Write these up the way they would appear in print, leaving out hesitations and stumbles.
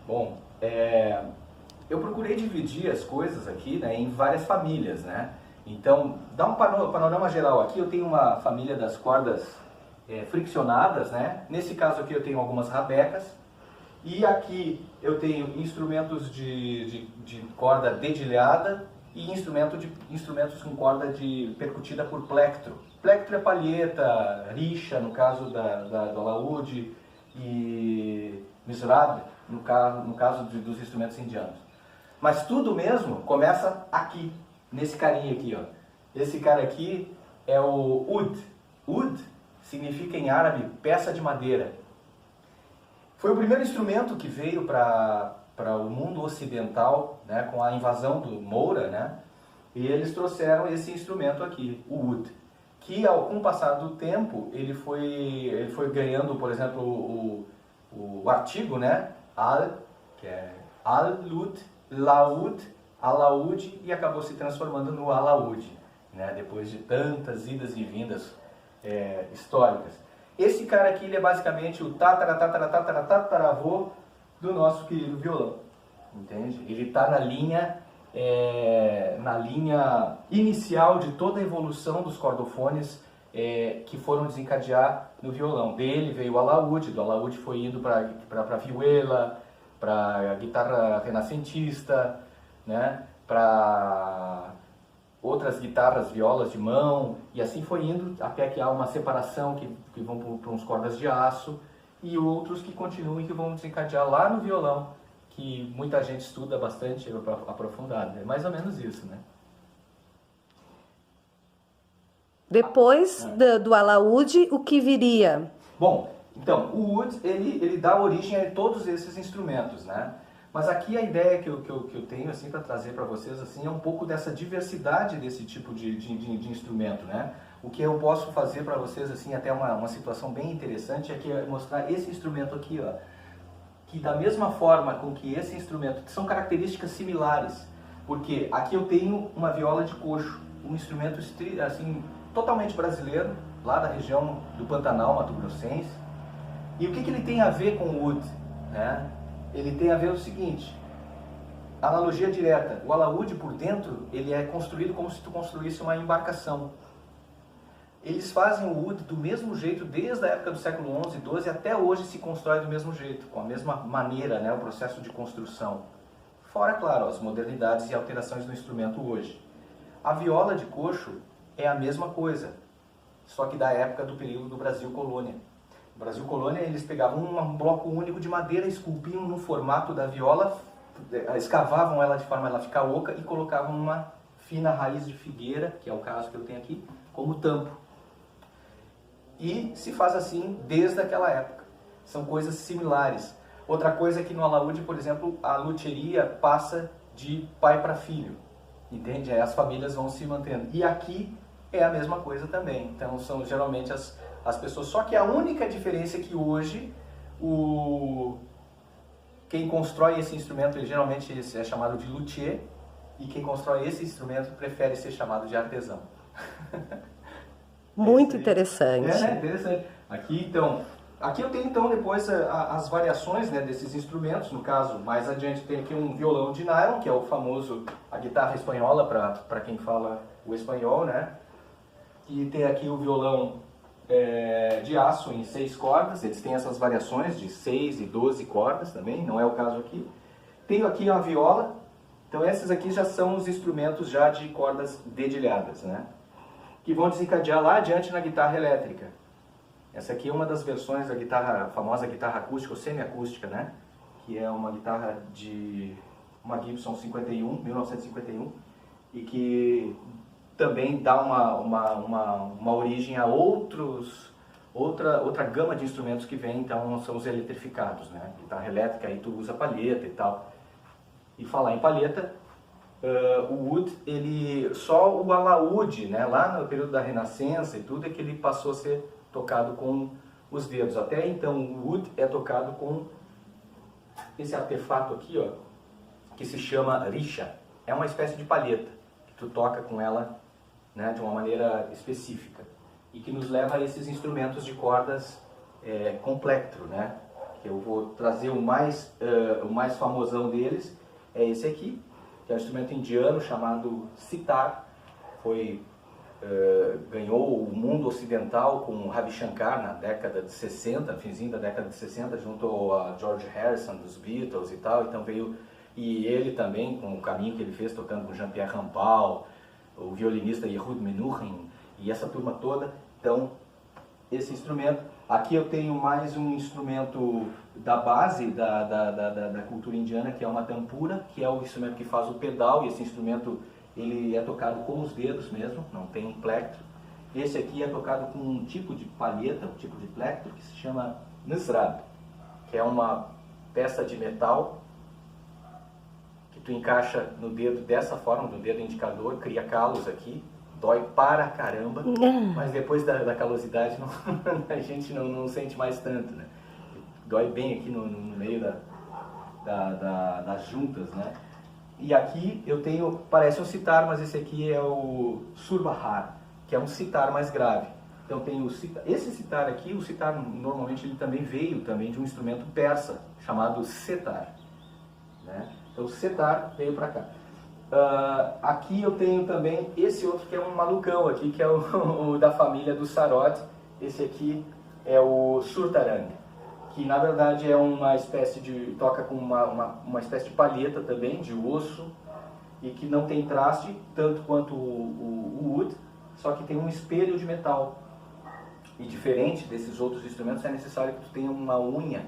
Bom, eu procurei dividir as coisas aqui, né, em várias famílias, né? Então, dá um panorama geral aqui. Eu tenho uma família das cordas friccionadas, né? Nesse caso aqui eu tenho algumas rabecas. E aqui eu tenho instrumentos de corda dedilhada e instrumentos com corda percutida por plectro. Plectro é palheta, rixa, no caso do alaúde, e misrab, no caso dos instrumentos indianos. Mas tudo mesmo começa aqui, nesse carinha aqui, ó. Esse cara aqui é o ud. Ud significa em árabe peça de madeira. Foi o primeiro instrumento que veio para o mundo ocidental, né, com a invasão do Moura, né, e eles trouxeram esse instrumento aqui, o ud, que com o passar do tempo ele foi ganhando, por exemplo, o artigo, né, al, que é al-lud, laud, alaúde, e acabou se transformando no alaúde, né, depois de tantas idas e vindas históricas. Esse cara aqui, ele é basicamente o tataravô do nosso querido violão, entende? Ele está na linha inicial de toda a evolução dos cordofones que foram desencadear no violão. Dele veio o alaúde, do alaúde foi indo para a vihuela, para a guitarra renascentista, né? Para outras guitarras, violas de mão, e assim foi indo até que há uma separação que vão para uns cordas de aço, e outros que continuam e que vão desencadear lá no violão, que muita gente estuda bastante aprofundado. É mais ou menos isso, né? Depois do alaúde, o que viria? Bom, então, o ud, ele dá origem a todos esses instrumentos, né? Mas aqui a ideia que eu tenho assim, para trazer para vocês assim, é um pouco dessa diversidade desse tipo de instrumento, né? O que eu posso fazer para vocês assim, até uma situação bem interessante, é que mostrar esse instrumento aqui, ó, que da mesma forma com que esse instrumento, são características similares, porque aqui eu tenho uma viola de coxo, um instrumento assim, totalmente brasileiro, lá da região do Pantanal, Mato Grossense. E o que ele tem a ver com o ud, né? Ele tem a ver o seguinte, analogia direta, o alaúde por dentro, ele é construído como se tu construísse uma embarcação. Eles fazem o ud do mesmo jeito desde a época do século XI, XII, até hoje se constrói do mesmo jeito, com a mesma maneira, né, o processo de construção. Fora, claro, as modernidades e alterações do instrumento hoje. A viola de coxo é a mesma coisa, só que da época do período do Brasil Colônia. No Brasil Colônia, eles pegavam um bloco único de madeira, esculpiam no formato da viola, escavavam ela de forma a ela ficar oca e colocavam uma fina raiz de figueira, que é o caso que eu tenho aqui, como tampo. E se faz assim desde aquela época. São coisas similares. Outra coisa é que no alaúde, por exemplo, a luthieria passa de pai para filho. Entende? Aí as famílias vão se mantendo. E aqui é a mesma coisa também. Então são geralmente as pessoas. Só que a única diferença é que hoje quem constrói esse instrumento, ele geralmente é chamado de luthier, e quem constrói esse instrumento prefere ser chamado de artesão. Muito interessante. Né? Interessante. Aqui eu tenho então depois as variações, né, desses instrumentos. No caso, mais adiante tem aqui um violão de nylon, que é o famoso, a guitarra espanhola para quem fala o espanhol, né? E tem aqui o violão de aço em 6 cordas, eles têm essas variações de 6 e 12 cordas também, não é o caso aqui. Tenho aqui uma viola, então esses aqui já são os instrumentos já de cordas dedilhadas, né? Que vão desencadear lá adiante na guitarra elétrica. Essa aqui é uma das versões da guitarra, a famosa guitarra acústica ou semiacústica, né? Que é uma guitarra de uma Gibson 1951, e que também dá uma origem a outra gama de instrumentos que vem, então são os eletrificados, né? Guitarra elétrica, aí tu usa palheta e tal. E falar em palheta, o ud, só o alaúde, né? Lá no período da Renascença e tudo, é que ele passou a ser tocado com os dedos. Até então o ud é tocado com esse artefato aqui, ó, que se chama rixa. É uma espécie de palheta, que tu toca com ela, né, de uma maneira específica, e que nos leva a esses instrumentos de cordas com plectro, né, que eu vou trazer o mais famosão deles, é esse aqui, que é um instrumento indiano chamado sitar. Ganhou o mundo ocidental com Ravi Shankar na década de 60, finzinho da década de 60, junto a George Harrison dos Beatles e tal. Então e ele também, com o caminho que ele fez tocando com Jean-Pierre Rampal, o violinista Yehud Menuhin e essa turma toda. Então, esse instrumento. Aqui eu tenho mais um instrumento da base da cultura indiana, que é uma tampura, que é o instrumento que faz o pedal, e esse instrumento ele é tocado com os dedos mesmo, não tem um plectro. Esse aqui é tocado com um tipo de palheta, um tipo de plectro, que se chama Nisrab, que é uma peça de metal que tu encaixa no dedo dessa forma, no dedo indicador, cria calos aqui, dói para caramba, mas depois da calosidade a gente não sente mais tanto, né? Dói bem aqui no meio das juntas, né? E aqui eu tenho, parece um sitar, mas esse aqui é o surbahar, que é um sitar mais grave. Então tem esse sitar aqui, o sitar normalmente ele também veio de um instrumento persa, chamado setar, né? Então o setar veio para cá. Aqui eu tenho também esse outro que é um malucão aqui, que é o da família do sarod. Esse aqui é o surtarang, que na verdade é uma espécie de, toca com uma espécie de palheta também, de osso, e que não tem traste, tanto quanto o oud, só que tem um espelho de metal. E diferente desses outros instrumentos, é necessário que tu tenha uma unha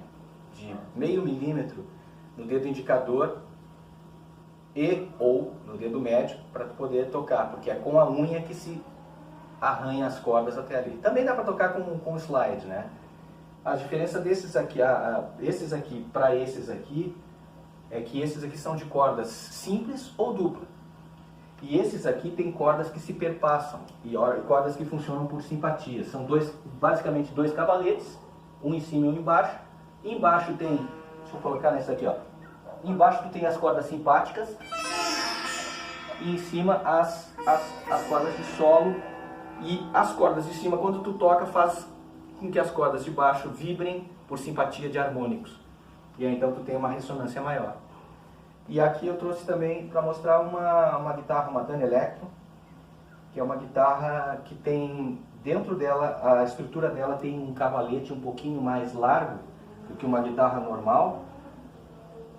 de meio milímetro no dedo indicador ou no dedo médio para tu poder tocar, porque é com a unha que se arranha as cordas até ali. Também dá para tocar com slide, né? A diferença desses aqui, esses aqui para esses aqui, é que esses aqui são de cordas simples ou dupla. E esses aqui tem cordas que se perpassam, e cordas que funcionam por simpatia. São basicamente dois cavaletes, um em cima e um embaixo. E embaixo tem, deixa eu colocar nessa aqui, ó. Embaixo tu tem as cordas simpáticas e em cima as cordas de solo. E as cordas de cima, quando tu toca, faz com que as cordas de baixo vibrem por simpatia de harmônicos. E aí então tu tem uma ressonância maior. E aqui eu trouxe também para mostrar uma guitarra, uma Dan Electro, que é uma guitarra que tem dentro dela, a estrutura dela tem um cavalete um pouquinho mais largo do que uma guitarra normal.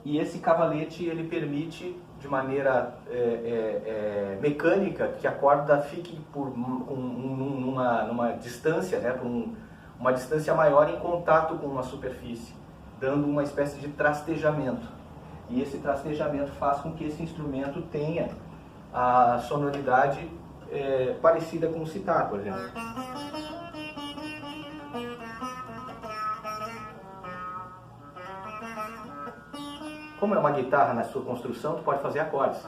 E esse cavalete ele permite de maneira mecânica que a corda fique numa distância, né, por uma distância maior em contato com uma superfície, dando uma espécie de trastejamento. E esse trastejamento faz com que esse instrumento tenha a sonoridade parecida com o sitar, por exemplo. Como é uma guitarra na sua construção, tu pode fazer acordes.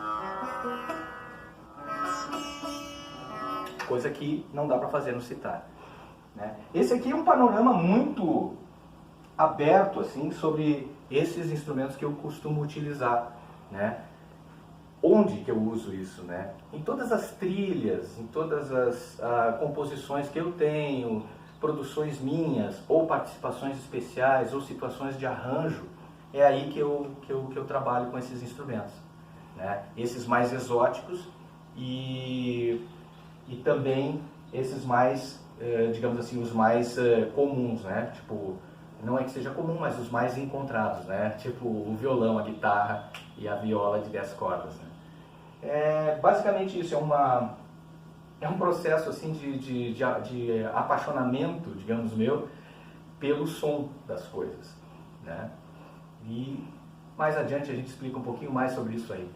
Coisa que não dá para fazer no sitar, né? Esse aqui é um panorama muito aberto assim, sobre esses instrumentos que eu costumo utilizar, né? Onde que eu uso isso, né? Em todas as trilhas, em todas as composições que eu tenho, produções minhas, ou participações especiais, ou situações de arranjo, é aí que eu trabalho com esses instrumentos, né? Esses mais exóticos e também esses mais, digamos assim, os mais comuns, né? Tipo, não é que seja comum, mas os mais encontrados, né? Tipo o violão, a guitarra e a viola de 10 cordas, né? Basicamente isso, é um processo assim de apaixonamento, digamos meu, pelo som das coisas, né? E mais adiante a gente explica um pouquinho mais sobre isso aí.